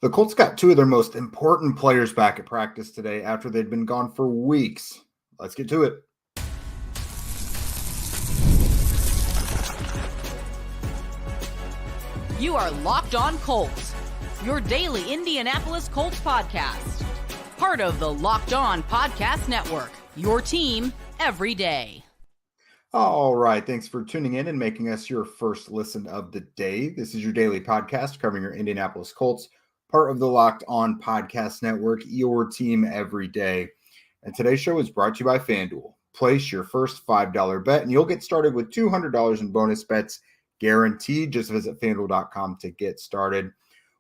The Colts got two of their most important players back at practice today after they'd been gone for weeks. Let's get to it. You are Locked On Colts, your daily Indianapolis Colts podcast. Part of the Locked On Podcast Network, your team every day. All right. Thanks for tuning in and making us your first listen of the day. This is your daily podcast covering your Indianapolis Colts, part of the Locked On Podcast Network, your team every day. And today's show is brought to you by FanDuel. Place your first $5 bet and you'll get started with $200 in bonus bets guaranteed. Just visit FanDuel.com to get started.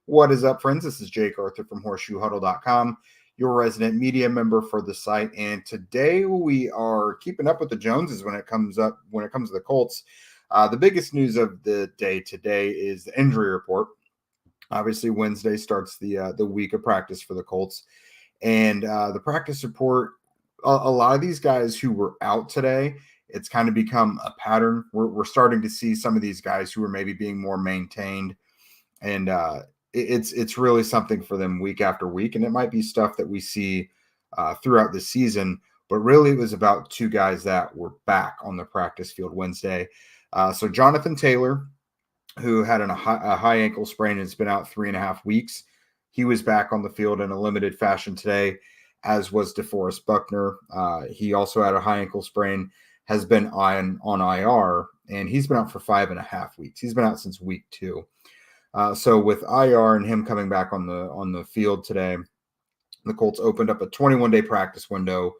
What is up, friends? This is Jake Arthur from HorseshoeHuddle.com, your resident media member for the site. And today we are keeping up with the Joneses when it comes to the Colts. The biggest news of the day today is the injury report. Obviously, Wednesday starts the week of practice for the Colts. And the practice report, a lot of these guys who were out today, it's kind of become a pattern. We're starting to see some of these guys who are maybe being more maintained. And it's really something for them week after week. And it might be stuff that we see throughout the season. But really, it was about two guys that were back on the practice field Wednesday. So Jonathan Taylor, who had a high ankle sprain and has been out 3.5 weeks. He was back on the field in a limited fashion today, as was DeForest Buckner. He also had a high ankle sprain, has been on IR, and he's been out for 5.5 weeks. He's been out since week 2. So with IR and him coming back on the field today, the Colts opened up a 21-day practice window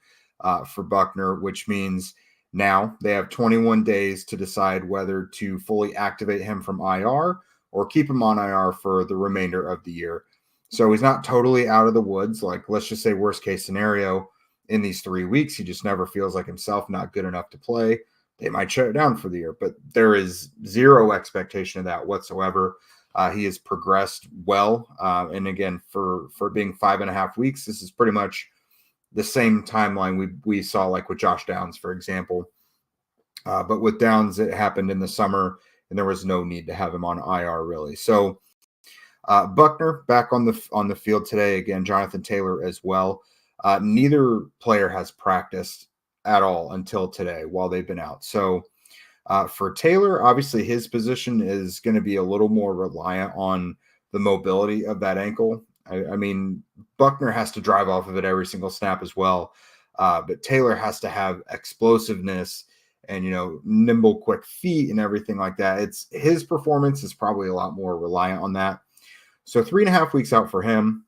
for Buckner, which means now they have 21 days to decide whether to fully activate him from IR or keep him on IR for the remainder of the year. So he's not totally out of the woods. Like, let's just say worst case scenario, in these 3 weeks, he just never feels like himself, not good enough to play. They might shut it down for the year, but there is zero expectation of that whatsoever. He has progressed well. And again, for being 5.5 weeks, this is pretty much the same timeline we saw like with Josh Downs, for example. But with Downs, it happened in the summer, and there was no need to have him on IR, really. So Buckner back on the field today. Again, Jonathan Taylor as well. Neither player has practiced at all until today while they've been out. So for Taylor, obviously his position is going to be a little more reliant on the mobility of that ankle. I mean, Buckner has to drive off of it every single snap as well. But Taylor has to have explosiveness and, nimble, quick feet and everything like that. His performance is probably a lot more reliant on that. So 3.5 weeks out for him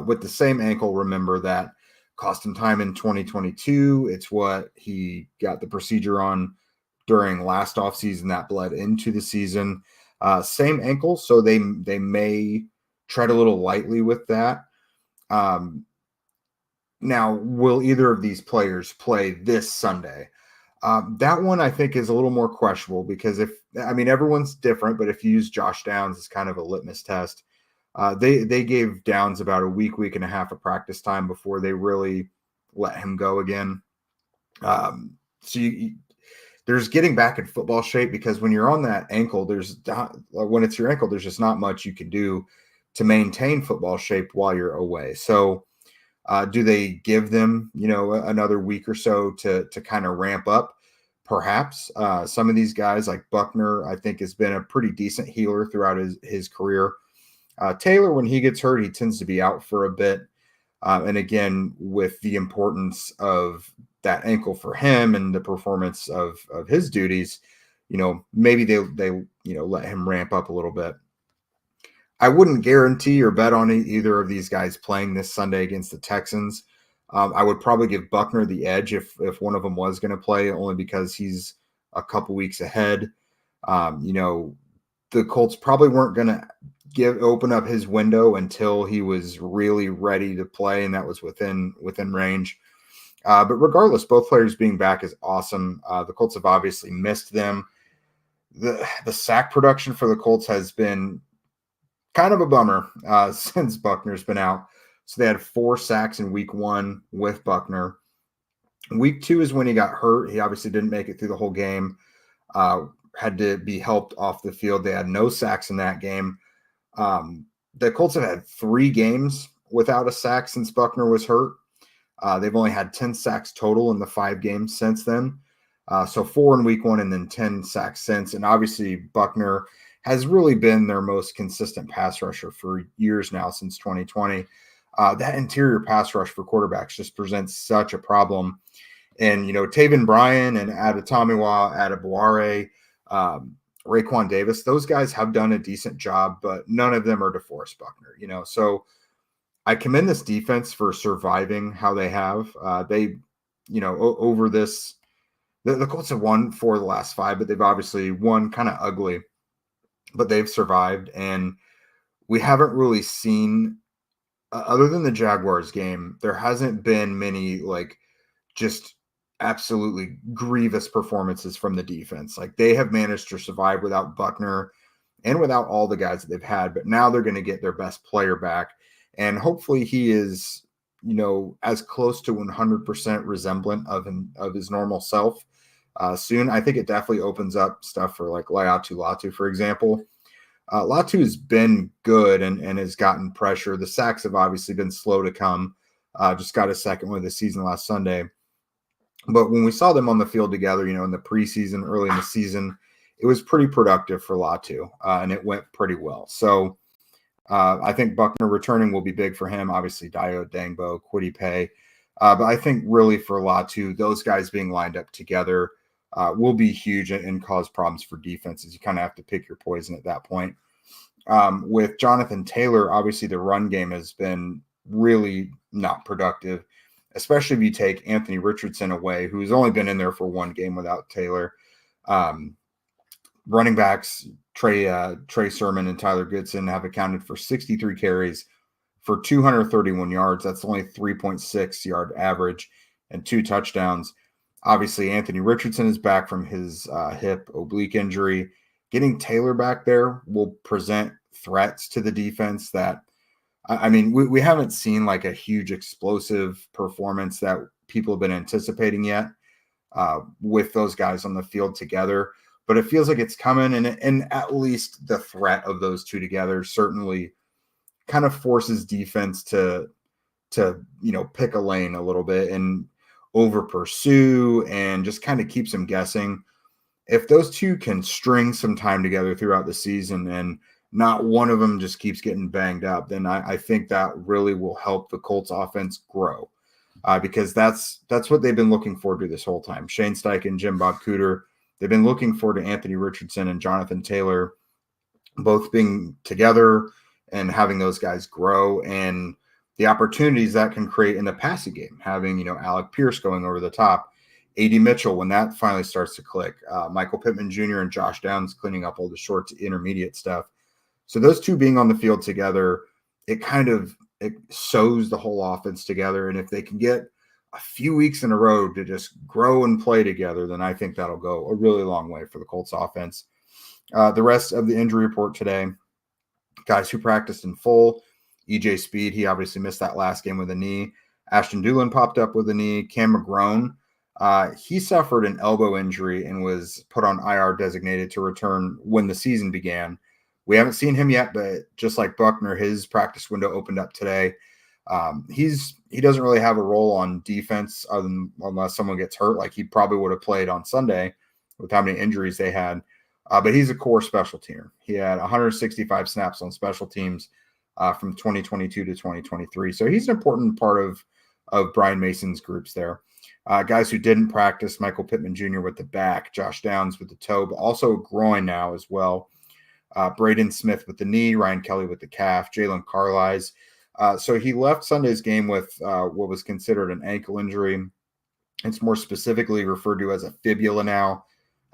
with the same ankle. Remember that cost him time in 2022. It's what he got the procedure on during last offseason that bled into the season. Same ankle, so they may tread a little lightly with that. Now, will either of these players play this Sunday? That one I think is a little more questionable because everyone's different, but if you use Josh Downs as kind of a litmus test, they gave Downs about a week and a half of practice time before they really let him go again. There's getting back in football shape because when you're on that ankle, when it's your ankle, there's just not much you can do to maintain football shape while you're away. So do they give them, another week or so to kind of ramp up? Perhaps some of these guys like Buckner, I think, has been a pretty decent healer throughout his career. Taylor, when he gets hurt, he tends to be out for a bit. And again, with the importance of that ankle for him and the performance of his duties, maybe they let him ramp up a little bit. I wouldn't guarantee or bet on either of these guys playing this Sunday against the Texans. I would probably give Buckner the edge if one of them was going to play, only because he's a couple weeks ahead. The Colts probably weren't going to open up his window until he was really ready to play, and that was within range. But regardless, both players being back is awesome. The Colts have obviously missed them. The sack production for the Colts has been kind of a bummer since Buckner's been out. So they had 4 sacks in week 1 with Buckner. Week 2 is when he got hurt. He obviously didn't make it through the whole game. Had to be helped off the field. They had no sacks in that game. the Colts have had 3 games without a sack since Buckner was hurt. They've only had 10 sacks total in the 5 games since then. So 4 in week 1 and then 10 sacks since. And obviously Buckner has really been their most consistent pass rusher for years now, since 2020. That interior pass rush for quarterbacks just presents such a problem. And, Taven Bryan and Adetomiwa, Adebaware, Raekwon Davis, those guys have done a decent job, but none of them are DeForest Buckner, So I commend this defense for surviving how they have. They, over this, the Colts have won 4 of the last 5, but they've obviously won kind of ugly, but they've survived. And we haven't really seen, other than the Jaguars game, there hasn't been many just absolutely grievous performances from the defense. They have managed to survive without Buckner and without all the guys that they've had, but now they're going to get their best player back. And hopefully he is, as close to 100% resemblant of his normal self soon. I think it definitely opens up stuff for Laiatu Latu, for example. Latu has been good and has gotten pressure. The sacks have obviously been slow to come. Just got a second one of the season last Sunday. But when we saw them on the field together, in the preseason, early in the season, it was pretty productive for Latu, and it went pretty well. So I think Buckner returning will be big for him. Obviously, Dio, Dangbo, Kwity Paye. But I think really for Latu, those guys being lined up together will be huge and cause problems for defenses. You kind of have to pick your poison at that point. With Jonathan Taylor, obviously the run game has been really not productive, especially if you take Anthony Richardson away, who's only been in there for 1 game without Taylor. Running backs, Trey Sermon and Tyler Goodson have accounted for 63 carries for 231 yards. That's only 3.6 yard average and 2 touchdowns. Obviously, Anthony Richardson is back from his hip oblique injury. Getting Taylor back there will present threats to the defense that, we haven't seen a huge explosive performance that people have been anticipating yet with those guys on the field together. But it feels like it's coming, and at least the threat of those two together certainly kind of forces defense to pick a lane a little bit and over pursue and just kind of keeps them guessing. If those two can string some time together throughout the season and not one of them just keeps getting banged up, then I think that really will help the Colts offense grow because that's what they've been looking forward to this whole time. Shane Steichen and Jim Bob Cooter, they've been looking forward to Anthony Richardson and Jonathan Taylor both being together and having those guys grow and the opportunities that can create in the passing game, having, Alec Pierce going over the top, A.D. Mitchell, when that finally starts to click, Michael Pittman Jr. and Josh Downs cleaning up all the short to intermediate stuff. So those two being on the field together, it sews the whole offense together. And if they can get a few weeks in a row to just grow and play together, then I think that'll go a really long way for the Colts offense. The rest of the injury report today, guys who practiced in full, EJ Speed, he obviously missed that last game with a knee. Ashton Doolin popped up with a knee. Cam McGrone, he suffered an elbow injury and was put on IR designated to return when the season began. We haven't seen him yet, but just like Buckner, his practice window opened up today. He doesn't really have a role on defense unless someone gets hurt. Like he probably would have played on Sunday with how many injuries they had. But he's a core special teamer. He had 165 snaps on special teams from 2022 to 2023. So he's an important part of Brian Mason's groups there. Guys who didn't practice, Michael Pittman Jr. with the back, Josh Downs with the toe, but also groin now as well. Braden Smith with the knee, Ryan Kelly with the calf, Jalen Carlisle. So he left Sunday's game with what was considered an ankle injury. It's more specifically referred to as a fibula now,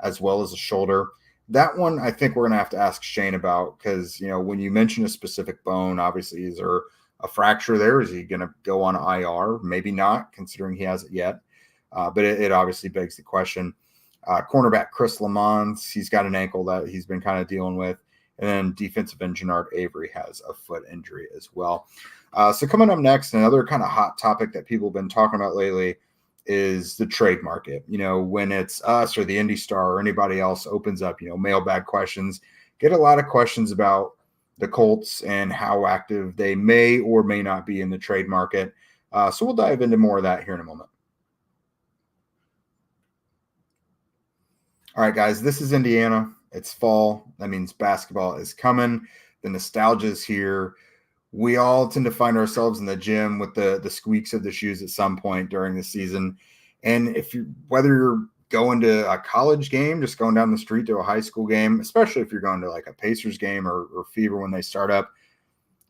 as well as a shoulder. That one, I think we're going to have to ask Shane about because, when you mention a specific bone, obviously, is there a fracture there? Is he going to go on IR? Maybe not, considering he hasn't yet. But it obviously begs the question. Cornerback Chris Lamons, he's got an ankle that he's been kind of dealing with. And then defensive end Jannard Avery has a foot injury as well. So coming up next, another kind of hot topic that people have been talking about lately is the trade market. When it's us or the Indy Star or anybody else opens up, mailbag questions, get a lot of questions about, the Colts and how active they may or may not be in the trade market. So we'll dive into more of that here in a moment. All right, guys, this is Indiana. It's fall. That means basketball is coming. The nostalgia is here. We all tend to find ourselves in the gym with the squeaks of the shoes at some point during the season. And whether you're going to a college game, just going down the street to a high school game, especially if you're going to like a Pacers game or Fever when they start up,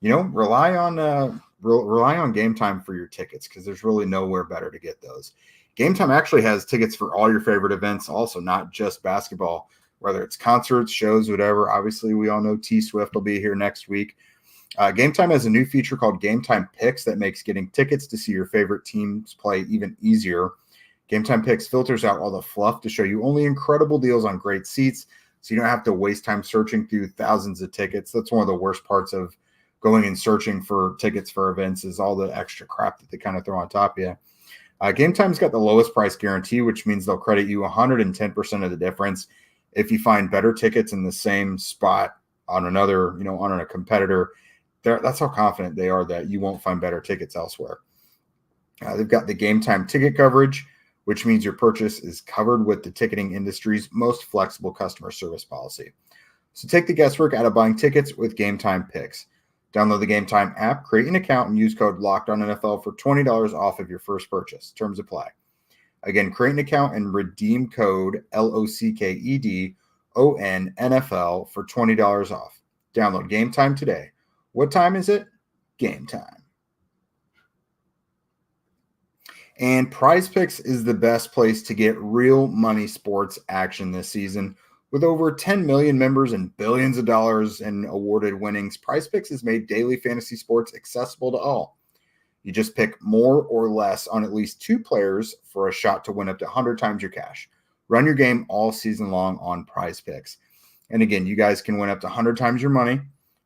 rely on Game Time for your tickets, because there's really nowhere better to get those. Game Time actually has tickets for all your favorite events, also not just basketball, whether it's concerts, shows, whatever. Obviously, we all know T Swift will be here next week. Game Time has a new feature called Game Time Picks that makes getting tickets to see your favorite teams play even easier. Game Time Picks filters out all the fluff to show you only incredible deals on great seats, so you don't have to waste time searching through thousands of tickets. That's one of the worst parts of going and searching for tickets for events, is all the extra crap that they kind of throw on top of you. Game Time's got the lowest price guarantee, which means they'll credit you 110% of the difference if you find better tickets in the same spot on another, on a competitor. That's how confident they are that you won't find better tickets elsewhere. They've got the Game Time ticket coverage, which means your purchase is covered with the ticketing industry's most flexible customer service policy. So take the guesswork out of buying tickets with Game Time Picks. Download the Game Time app, create an account, and use code LOCKEDONNFL for $20 off of your first purchase. Terms apply. Again, create an account and redeem code LOCKEDONNFL for $20 off. Download Game Time today. What time is it? Game time. And Prize Picks is the best place to get real money sports action this season. With over 10 million members and billions of dollars in awarded winnings, Prize Picks has made daily fantasy sports accessible to all. You just pick more or less on at least 2 players for a shot to win up to 100 times your cash. Run your game all season long on Prize Picks. And again, you guys can win up to 100 times your money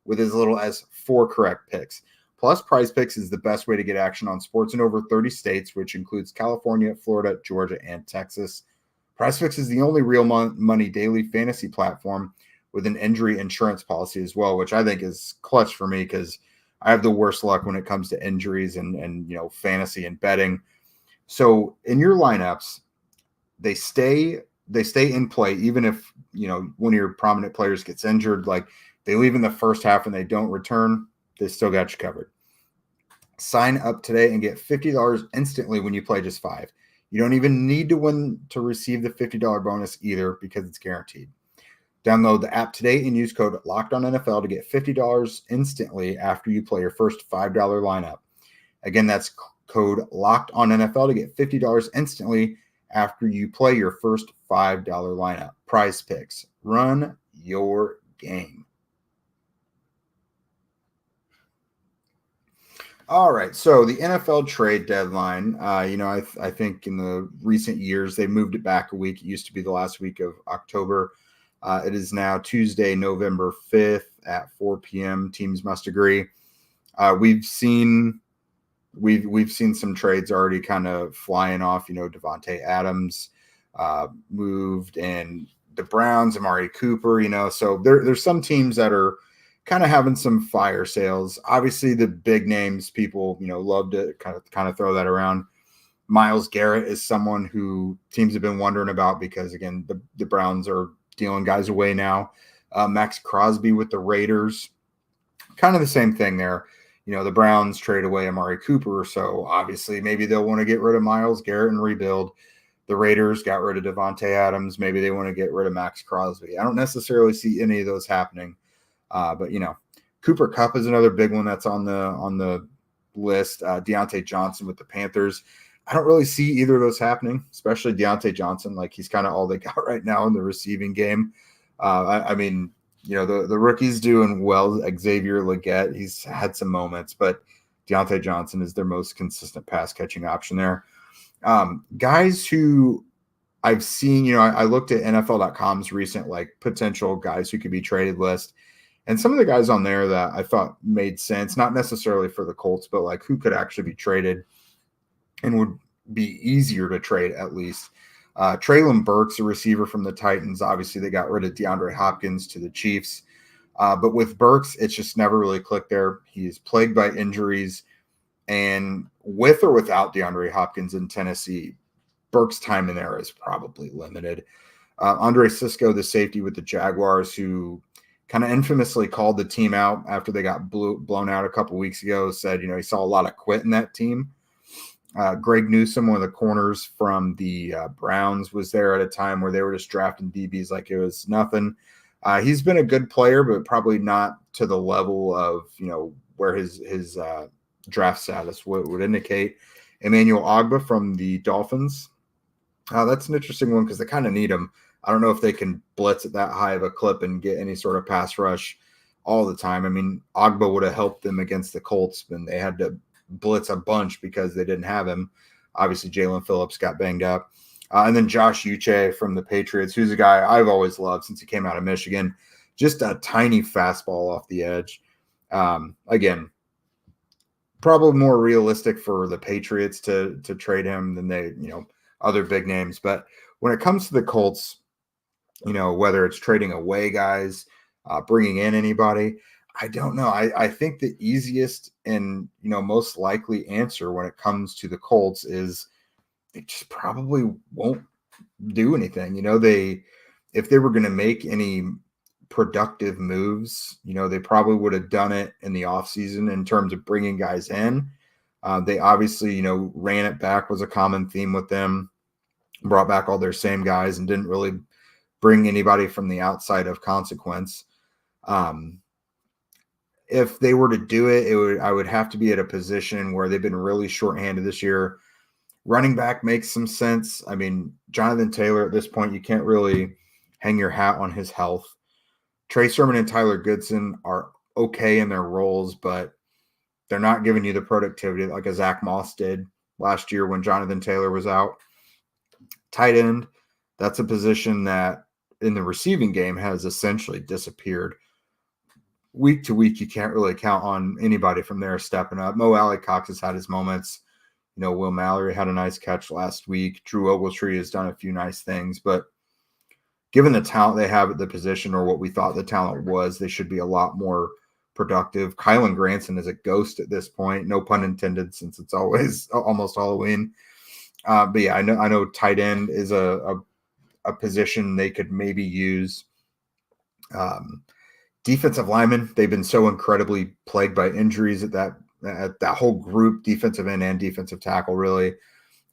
with as little as 4 correct picks. Plus, Prize Picks is the best way to get action on sports in over 30 states, which includes California, Florida, Georgia, and Texas. Prize Picks is the only real money daily fantasy platform with an injury insurance policy as well, which I think is clutch for me because I have the worst luck when it comes to injuries and fantasy and betting. So in your lineups, they stay in play even if one of your prominent players gets injured. Like, they leave in the first half and they don't return, they still got you covered. Sign up today and get $50 instantly when you play just 5. You don't even need to win to receive the $50 bonus either, because it's guaranteed. Download the app today and use code LOCKEDONNFL to get $50 instantly after you play your first $5 lineup. Again, that's code LOCKEDONNFL to get $50 instantly after you play your first $5 lineup. Prize Picks. Run your game. All right, so the NFL trade deadline, I think in the recent years, they moved it back a week. It used to be the last week of October. It is now Tuesday, November 5th at 4 p.m. Teams must agree. We've seen some trades already kind of flying off. Devontae Adams moved, and the Browns, Amari Cooper, so there's some teams that are kind of having some fire sales. Obviously, the big names people, love to kind of throw that around. Myles Garrett is someone who teams have been wondering about because, again, the Browns are dealing guys away now. Max Crosby with the Raiders, kind of the same thing there. The Browns trade away Amari Cooper, so obviously maybe they'll want to get rid of Myles Garrett and rebuild. The Raiders got rid of Devontae Adams. Maybe they want to get rid of Max Crosby. I don't necessarily see any of those happening. But Cooper Kupp is another big one that's on the list. Deontay Johnson with the Panthers. I don't really see either of those happening, especially Deontay Johnson. Like, he's kind of all they got right now in the receiving game. The rookie's doing well. Xavier Legette, he's had some moments, but Deontay Johnson is their most consistent pass catching option there. Guys who I've seen, I looked at NFL.com's recent potential guys who could be traded list. And some of the guys on there that I thought made sense, not necessarily for the Colts, but who could actually be traded and would be easier to trade at least. Treylon Burks, a receiver from the Titans. Obviously, they got rid of DeAndre Hopkins to the Chiefs. But with Burks, it's just never really clicked there. He's plagued by injuries, and with or without DeAndre Hopkins in Tennessee, Burks' time in there is probably limited. Andre Sisco, the safety with the Jaguars, who kind of infamously called the team out after they got blown out a couple weeks ago, said, he saw a lot of quit in that team. Greg Newsome, one of the corners from the Browns, was there at a time where they were just drafting DBs like it was nothing. He's been a good player, but probably not to the level of, where his draft status would indicate. Emmanuel Ogbah from the Dolphins. That's an interesting one because they kind of need him. I don't know if they can blitz at that high of a clip and get any sort of pass rush all the time. I mean, Ogbah would have helped them against the Colts, and they had to blitz a bunch because they didn't have him. Obviously, Jalen Phillips got banged up. And then Josh Uche from the Patriots, who's a guy I've always loved since he came out of Michigan. Just a tiny fastball off the edge. Again, probably more realistic for the Patriots to trade him than they, other big names. But when it comes to the Colts, whether it's trading away guys, bringing in anybody, I don't know. I think the easiest and, most likely answer when it comes to the Colts is they just probably won't do anything. If they were going to make any productive moves, they probably would have done it in the offseason in terms of bringing guys in. They obviously, ran it back was a common theme with them, brought back all their same guys and didn't really bring anybody from the outside of consequence. If they were to do it, I would have to be at a position where they've been really shorthanded this year. Running back makes some sense. I mean, Jonathan Taylor at this point, you can't really hang your hat on his health. Trey Sermon and Tyler Goodson are okay in their roles, but they're not giving you the productivity like a Zach Moss did last year when Jonathan Taylor was out. Tight end, that's a position that in the receiving game has essentially disappeared. Week to week, you can't really count on anybody from there stepping up. Mo Alley-Cox has had his moments. Will Mallory had a nice catch last week. Drew Ogletree has done a few nice things, but given the talent they have at the position or what we thought the talent was, they should be a lot more productive. Kylan Granson is a ghost at this point. No pun intended, since it's always almost Halloween. But yeah, I know tight end is a position they could maybe use. Defensive linemen, they've been so incredibly plagued by injuries at that whole group, defensive end and defensive tackle, really.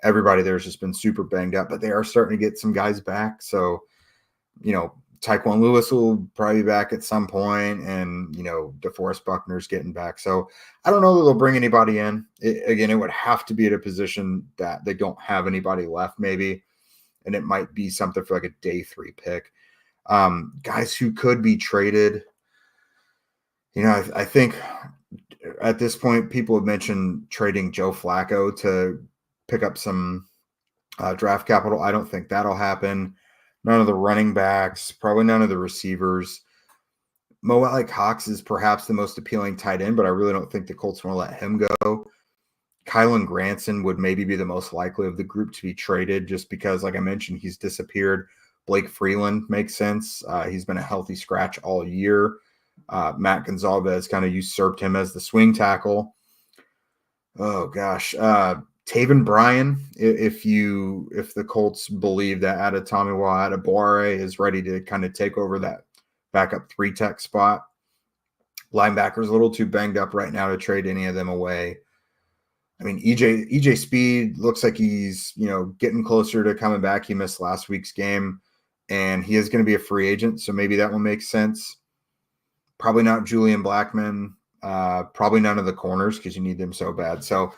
Everybody there's just been super banged up, but they are starting to get some guys back. So, Tyquan Lewis will probably be back at some point, and, DeForest Buckner's getting back. So I don't know that they'll bring anybody in. It would have to be at a position that they don't have anybody left, maybe. And it might be something for like a day 3 pick. Guys who could be traded. I think at this point, people have mentioned trading Joe Flacco to pick up some draft capital. I don't think that'll happen. None of the running backs, probably none of the receivers. Mo Alley-Cox is perhaps the most appealing tight end, but I really don't think the Colts want to let him go. Kylan Granson would maybe be the most likely of the group to be traded just because, like I mentioned, he's disappeared. Blake Freeland makes sense. He's been a healthy scratch all year. Matt Gonzalez kind of usurped him as the swing tackle. Oh gosh. Taven Bryan, if the Colts believe that Adetomiwa Adebawore is ready to kind of take over that backup 3-tech spot. Linebacker's a little too banged up right now to trade any of them away. I mean, EJ Speed looks like he's, getting closer to coming back. He missed last week's game, and he is going to be a free agent, so maybe that will make sense. Probably not Julian Blackmon. Probably none of the corners because you need them so bad. So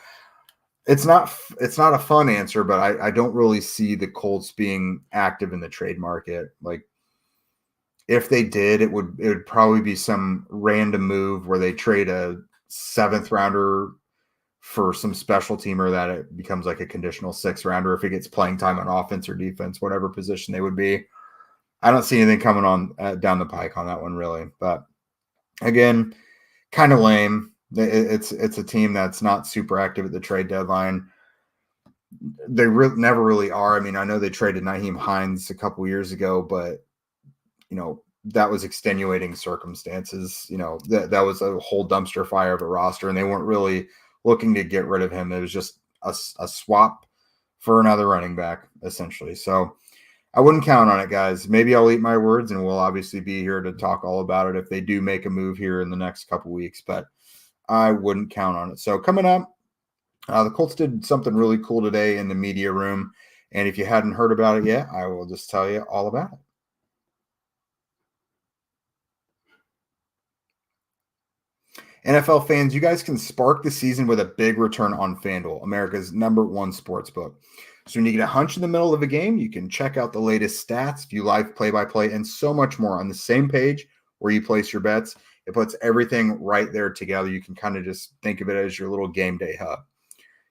it's not a fun answer, but I don't really see the Colts being active in the trade market. Like, if they did, it would probably be some random move where they trade a 7th rounder for some special teamer that it becomes like a conditional 6th rounder if it gets playing time on offense or defense, whatever position they would be. I don't see anything coming on down the pike on that one, really. But again, kind of lame. It's a team that's not super active at the trade deadline. They never really are. I mean, I know they traded Nyheim Hines a couple years ago, but that was extenuating circumstances. That was a whole dumpster fire of a roster, and they weren't really looking to get rid of him. It was just a swap for another running back, essentially. So I wouldn't count on it, guys. Maybe I'll eat my words, and we'll obviously be here to talk all about it if they do make a move here in the next couple weeks, but I wouldn't count on it. So coming up, the Colts did something really cool today in the media room, and if you hadn't heard about it yet, I will just tell you all about it. NFL fans, you guys can spark the season with a big return on FanDuel, America's #1 sports book. So when you get a hunch in the middle of a game, you can check out the latest stats, view live play-by-play, and so much more on the same page where you place your bets. It puts everything right there together. You can kind of just think of it as your little game day hub.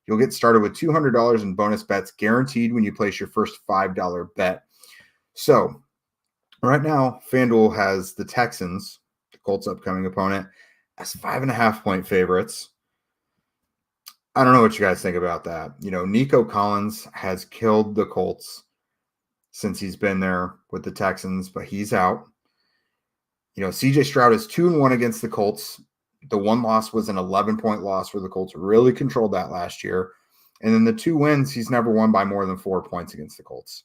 You'll get started with $200 in bonus bets guaranteed when you place your first $5 bet. So right now, FanDuel has the Texans, the Colts' upcoming opponent, as 5.5-point favorites. I don't know what you guys think about that. Nico Collins has killed the Colts since he's been there with the Texans, but he's out. CJ Stroud is 2-1 against the Colts. The one loss was an 11-point loss where the Colts really controlled that last year. And then the 2 wins, he's never won by more than 4 points against the Colts.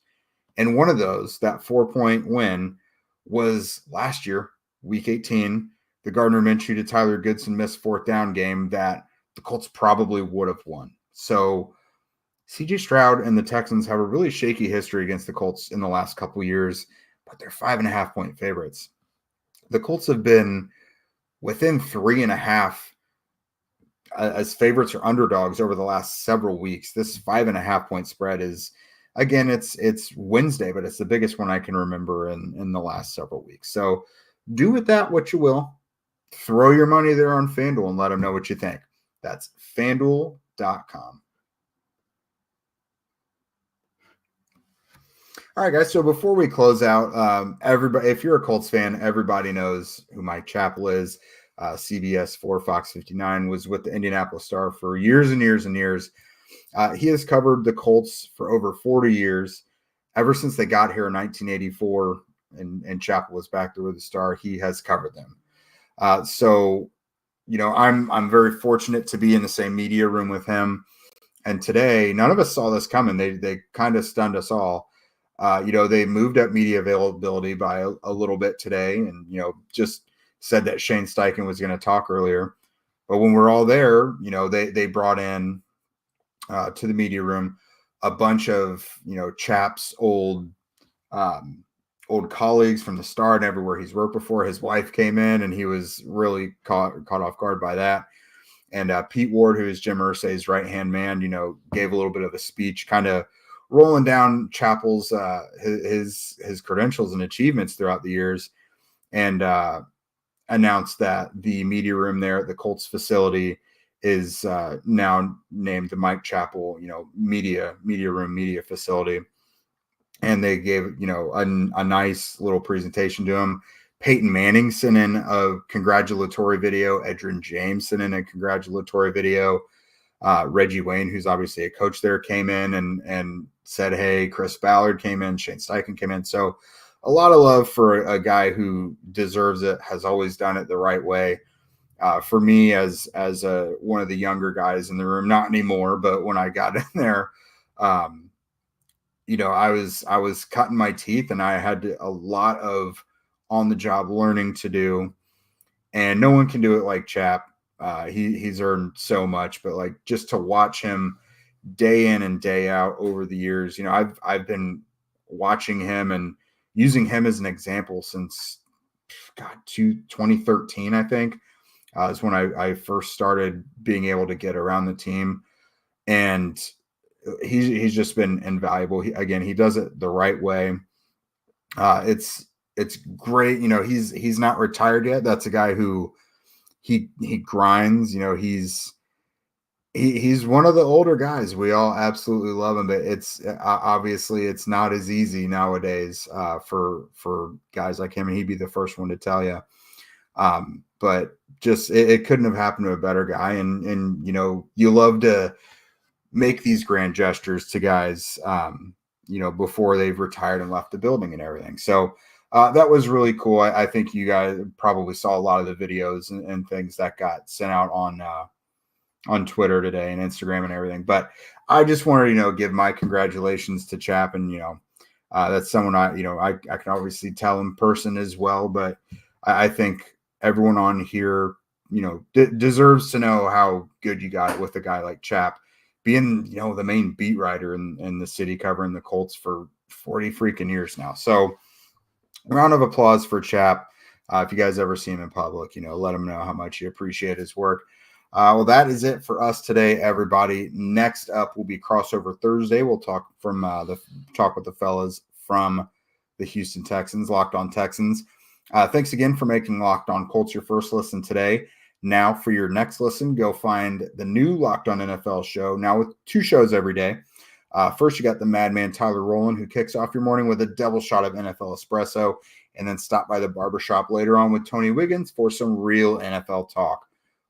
And one of those, that 4-point win, was last year, week 18, the Gardner Minshew to Tyler Goodson missed 4th down game that the Colts probably would have won. So CJ Stroud and the Texans have a really shaky history against the Colts in the last couple of years, but they're 5.5-point favorites. The Colts have been within 3.5 as favorites or underdogs over the last several weeks. This 5.5-point spread is, again, it's Wednesday, but it's the biggest one I can remember in the last several weeks. So do with that what you will. Throw your money there on FanDuel and let them know what you think. That's FanDuel.com. All right, guys. So before we close out, everybody, if you're a Colts fan, everybody knows who Mike Chappell is. CBS 4, Fox 59, was with the Indianapolis Star for years and years and years. He has covered the Colts for over 40 years. Ever since they got here in 1984 and Chappell was back there with the Star, he has covered them. So I'm very fortunate to be in the same media room with him. And today, none of us saw this coming. They kind of stunned us all. They moved up media availability by a little bit today and, just said that Shane Steichen was going to talk earlier. But when we're all there, they brought in to the media room a bunch of, Chap's old colleagues from the Star and everywhere he's worked before. His wife came in and he was really caught off guard by that. And Pete Ward, who is Jim Irsay's right-hand man, gave a little bit of a speech kind of rolling down Chappell's his credentials and achievements throughout the years, and announced that the media room there at the Colts facility is now named the Mike Chappell, media room, media facility. And they gave, a nice little presentation to him. Peyton Manning sent in a congratulatory video. Edgerrin James sent in a congratulatory video. Reggie Wayne, who's obviously a coach there, came in and said, hey. Chris Ballard came in. Shane Steichen came in. So a lot of love for a guy who deserves it, has always done it the right way. For me, as one of the younger guys in the room, not anymore, but when I got in there, I was cutting my teeth and I had a lot of on-the-job learning to do, and no one can do it like Chap. He's earned so much, but just to watch him day in and day out over the years, I've been watching him and using him as an example since 2013, I think, is when I first started being able to get around the team, and he's just been invaluable. He does it the right way. It's great. He's not retired yet. That's a guy who he grinds. He's one of the older guys. We all absolutely love him, but it's obviously it's not as easy nowadays for guys like him, and he'd be the first one to tell you. But just it couldn't have happened to a better guy, and you love to make these grand gestures to guys, before they've retired and left the building and everything. So That was really cool. I think you guys probably saw a lot of the videos and things that got sent out on Twitter today and Instagram and everything. But I just wanted to, give my congratulations to Chap, and that's someone I can obviously tell in person as well. But I think everyone on here, deserves to know how good you got with a guy like Chap, being the main beat writer in the city, covering the Colts for 40 freaking years now. So, round of applause for Chap. If you guys ever see him in public, let him know how much you appreciate his work. Well, that is it for us today, everybody. Next up will be Crossover Thursday. We'll talk with the fellas from the Houston Texans, Locked On Texans. Thanks again for making Locked On Colts your first listen today. Now, for your next listen, go find the new Locked On NFL show, now with 2 shows every day. First, you got the madman Tyler Rowland, who kicks off your morning with a double shot of NFL espresso, and then stop by the barbershop later on with Tony Wiggins for some real NFL talk.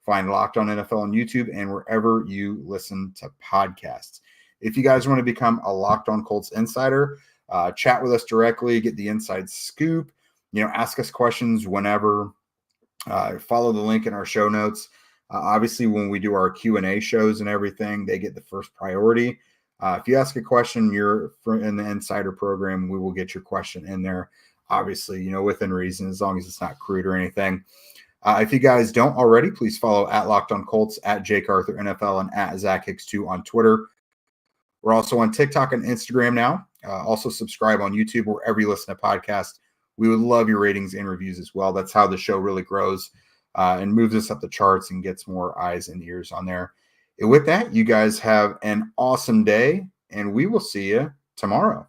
Find Locked On NFL on YouTube and wherever you listen to podcasts. If you guys want to become a Locked On Colts insider, chat with us directly, get the inside scoop, ask us questions whenever. Follow the link in our show notes. Obviously, when we do our Q&A shows and everything, they get the first priority. If you ask a question, you're in the insider program, we will get your question in there. Obviously, within reason, as long as it's not crude or anything. If you guys don't already, please follow at Locked On Colts, at Jake Arthur NFL, and at Zach Hicks 2 on Twitter. We're also on TikTok and Instagram now. Also subscribe on YouTube wherever you listen to podcasts. We would love your ratings and reviews as well. That's how the show really grows and moves us up the charts and gets more eyes and ears on there. And with that, you guys have an awesome day, and we will see you tomorrow.